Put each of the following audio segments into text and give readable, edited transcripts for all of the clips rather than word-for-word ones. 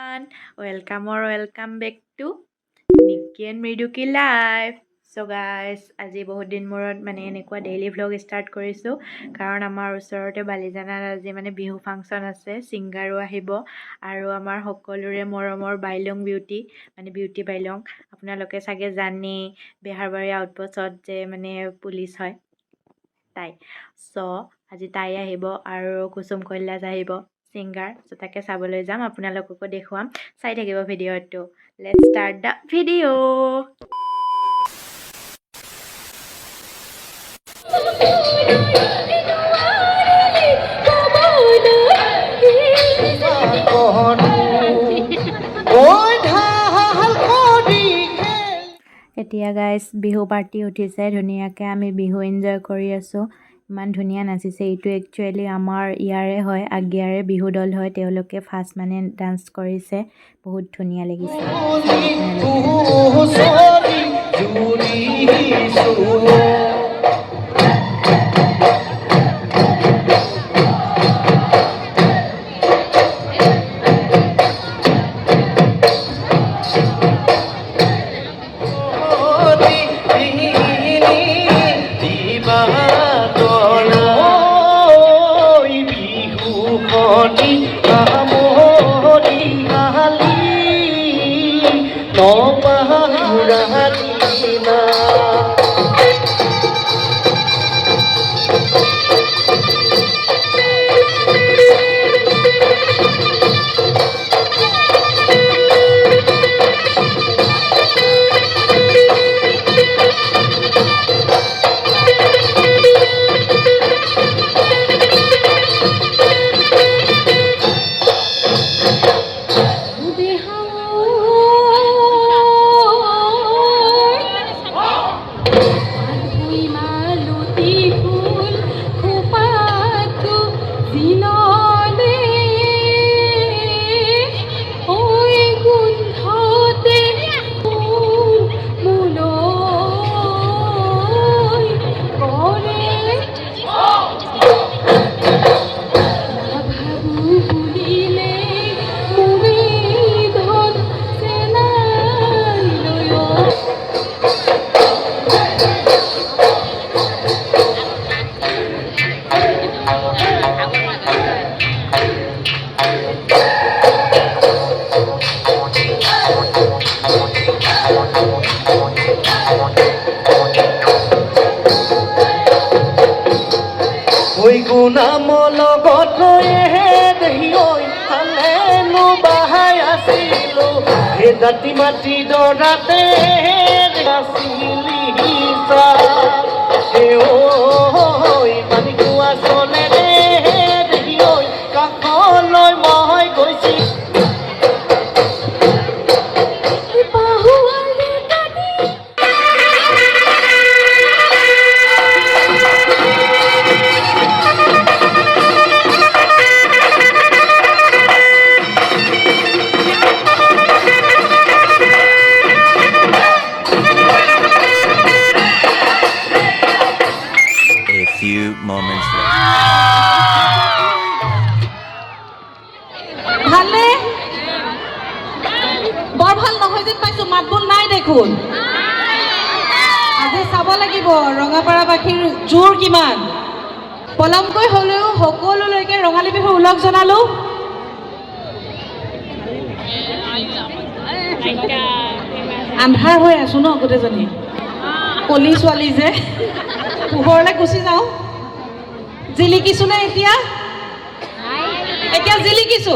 everyone, welcome back to Nikki and Mriduki Live. So guys, আজি বহুত দিন মূৰত এনেকুৱা ডেইলি ভ্লগ ষ্টাৰ্ট কৰিছোঁ কাৰণ আমাৰ ওচৰতে বালিজানাত আজি বিহু ফাংচন আছে, ছিংগাৰো আহিব আৰু আমাৰ সকলোৰে মৰমৰ বাইলং বিউটি বিউটি বাইলং আপোনালোকে চাগে জানেই বেহাৰবাৰী আউটপোষ্টত যে পুলিচ হয় তাই। চ' আজি তাই আহিব আৰু কুসুম কৈলাশ আহিব ছিংগাৰ। চ' তাকে চাবলৈ যাম, আপোনালোককো দেখুৱাম, চাই থাকিব ভিডিঅ'টো। Let's start the video'. এতিয়া গাইজ বিহু পাৰ্টি উঠিছে, ধুনীয়াকৈ আমি বিহু এনজয় কৰি আছোঁ। ইমান ধুনীয়া নাচিছে। এইটো একচুৱেলি আমাৰ ইয়াৰে হয়, আগিয়াৰে বিহু দল হয়। তেওঁলোকে ফাৰ্ষ্ট ডান্স কৰিছে, বহুত ধুনীয়া লাগিছে। দাঁতি মাটি দৰাতে পানী কোৱা চলে কাষলৈ মই গৈছি। ভালে বৰ ভাল নহয় যেন পাইছো, মাত বোল নাই দেখোন। আজি চাব লাগিব ৰঙাপাৰাবাসীৰ জোৰ কিমান। পলমকৈ হ'লেও সকলোলৈকে ৰঙালী বিহুৰ উলগ জনালো। আন্ধাৰ হৈ আছো ন গোটেইজনী, কলি ছোৱালী যে, পোহৰলৈ গুচি যাওঁ। জিলিকিছো নে এতিয়া? এতিয়া জিলিকিছো।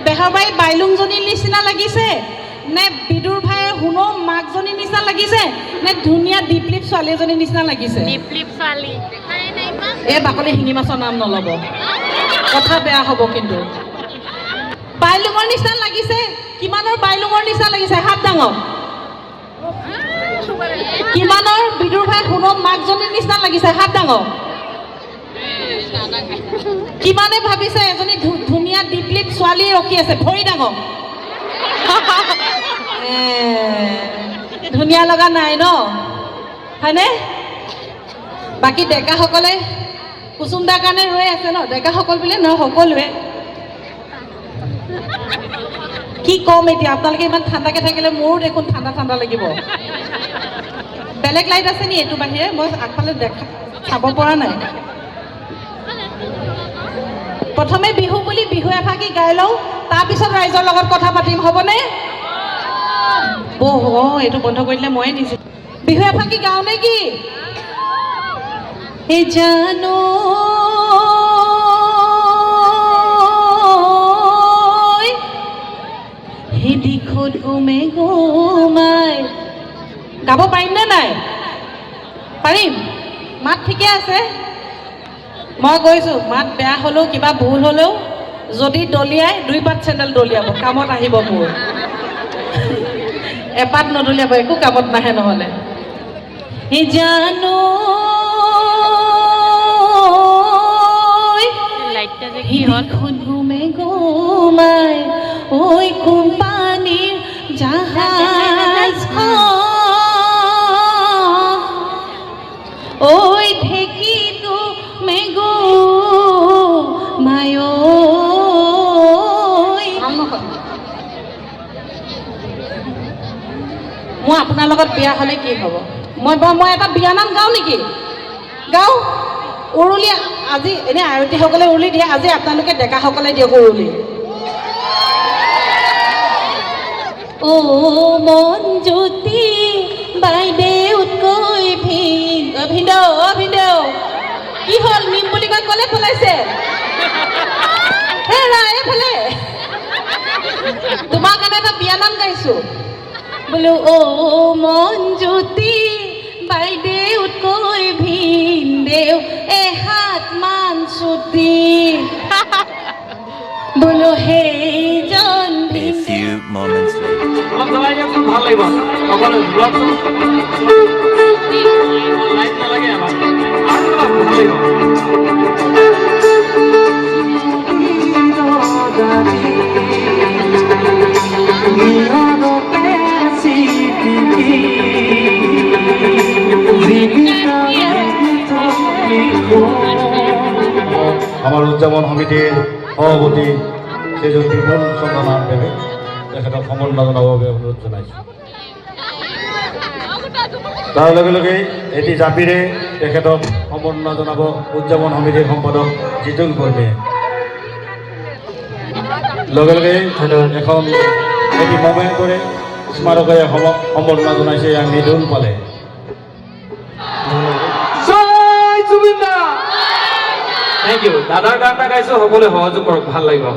বেহাৰবাৰী বাইলুংজনীৰ নিচিনা লাগিছে নে বিদুৰ ভাইৰ হুনো মাকজনীৰ নিচিনা লাগিছে নে ধুনীয়া দীপলিপ ছোৱালী এজনীৰ নিচিনা লাগিছে? দীপলিপ ছোৱালী। এই বাকলি শিঙি মাছৰ নাম নল'ব, কথা বেয়া হ'ব কিন্তু। বাইলুঙৰ নিচিনা লাগিছে। কিমানৰ বাইলুঙৰ নিচিনা লাগিছে? হাত ডাঙৰ। কিমানৰ বিদুৰ ভাই হুনো মাকজনীৰ নিচিনা লাগিছে? হাত ডাঙৰ। কিমানে ভাবিছে এজনী ধুনীয়া দীপলিপ ছোৱালী ৰখি আছে? ভৰি ডাঙৰ। ধুনীয়া লগা নাই ন, হয়নে? বাকী ডেকাসকলে কুসুম দাৰ কাৰণে ৰৈ আছে ন, ডেকাসকল বোলে ন সকলোৱে কি ক'ম এতিয়া আপোনালোকে ইমান ঠাণ্ডাকৈ থাকিলে মোৰো দেখোন ঠাণ্ডা ঠাণ্ডা লাগিব বেলেগ লাইট আছে নি এইটো বাহিৰে মই আগফালে চাব পৰা নাই প্ৰথমে বিহু বুলি বিহু এফাকি গাই লওঁ তাৰপিছত ৰাইজৰ লগত কথা পাতিম হ'বনে এইটো বন্ধ কৰি দিলে ময়ে নিজে বিহু এফাকি গাওঁ নে কি এ জানো দিখোত ঘুমে ঘুমাই গাব পাৰিম নে নাই পাৰিম মাত ঠিকে আছে মই গৈছোঁ মাত বেয়া হ'লেও কিবা ভুল হ'লেও যদি দলিয়াই 2 পাত চেণ্ডেল দলিয়াব কামত আহিব মোৰ এপাত নদলিয়াব একো কামত নাহে নহ'লে হে জানো দিখোত ঘুমে ঘুমাই ঐ কোম্পানীৰ জাহাজ ঐ ঢেঁকীটো মেগো মায় মই আপোনাৰ লগত বিয়া হ'লে কি হ'ব মই এটা বিয়ানাম গাওঁ নেকি গাওঁ উৰুলি আজি এনে আয়তীসকলে উৰুলি দিয়ে আজি আপোনালোকে ডেকাসকলে দিয়ক উৰুলি ও মনজ্যোতি বাইদেউতকৈ ভিনদেউ কি হ'ল নিম বুলি কৈ ক'লে পলাইছে হেৰা এইফালে তোমাৰ কাৰণে এটা বিয়ানাম গাইছোঁ বোলো ও মনজ্যোতি বাইদেউতকৈ ভিনদেউ এহাত মান ছুটি বোলো সেইজন A few moments later. অলপ জ্বলাই দিয়কচোন ভাল লাগিব সকলো ব্লগটো লাইট নালাগে আমাক আৰু অলপ ভাল লাগিব আমাৰ উদযাপন সমিতিৰ সভাপতি শ্ৰীযুত বিপুল চন্দ্ৰ নাথ দেৱে তেখেতক সম্বৰ্ধনা জনাবৰ বাবে অনুৰোধ জনাইছোঁ তাৰ লগে লগে এটি জাপিৰে তেখেতক সম্বৰ্ধনা জনাব উদযাপন সমিতিৰ সম্পাদক জিতুল কৰ্মীয়ে লগে লগে এখন এটি মমেণ্টৰে স্মাৰকেৰে সম্বৰ্ধনা জনাইছে মৃদুল পালে থেংক ইউ দাদাৰ গান এটা গাইছোঁ সকলোৱে সহযোগ কৰক ভাল লাগিব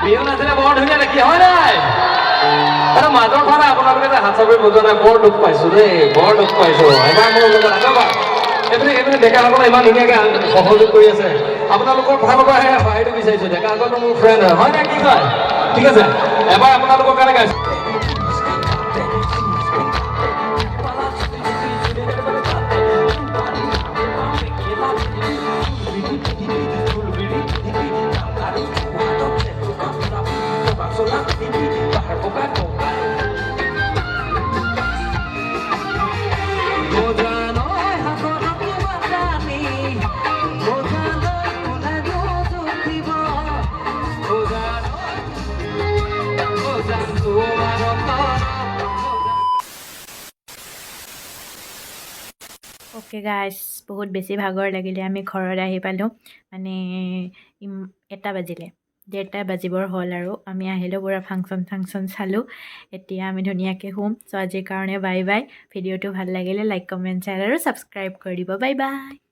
বিহু নাচিলে বৰ ধুনীয়া দেখি হয় নাই এটা মাজৰ ফালে আপোনালোকে যে হাত চাপৰি বজোৱা নাই বৰ দুখ পাইছোঁ দেই বৰ দুখ পাইছোঁ এবাৰ মোৰ লগত আগৰবাৰ এইপিনে ডেকাসকলে ইমান ধুনীয়াকৈ সহযোগ কৰি আছে আপোনালোকৰ ফালৰ পৰাহে সহায়টো বিচাৰিছোঁ ডেকাসকলটো মোৰ ফ্ৰেণ্ড হয় নাই কি কয় ঠিক আছে এবাৰ আপোনালোকৰ কাৰণে গাইছোঁ অ'কে গাইছ বহুত বেছি ভাগৰ লাগিলে আমি ঘৰত আহি পালোঁ মানে 1টা বাজিলে 1:30 বাজিবৰ হ'ল আৰু আমি আহিলোঁ পুৰা ফাংচন চালোঁ এতিয়া আমি ধুনীয়াকৈ শুম চ' আজিৰ কাৰণে বাই বাই ভিডিঅ'টো ভাল লাগিলে লাইক কমেণ্ট শ্বেয়াৰ আৰু ছাবস্ক্ৰাইব কৰি দিব বাই বাই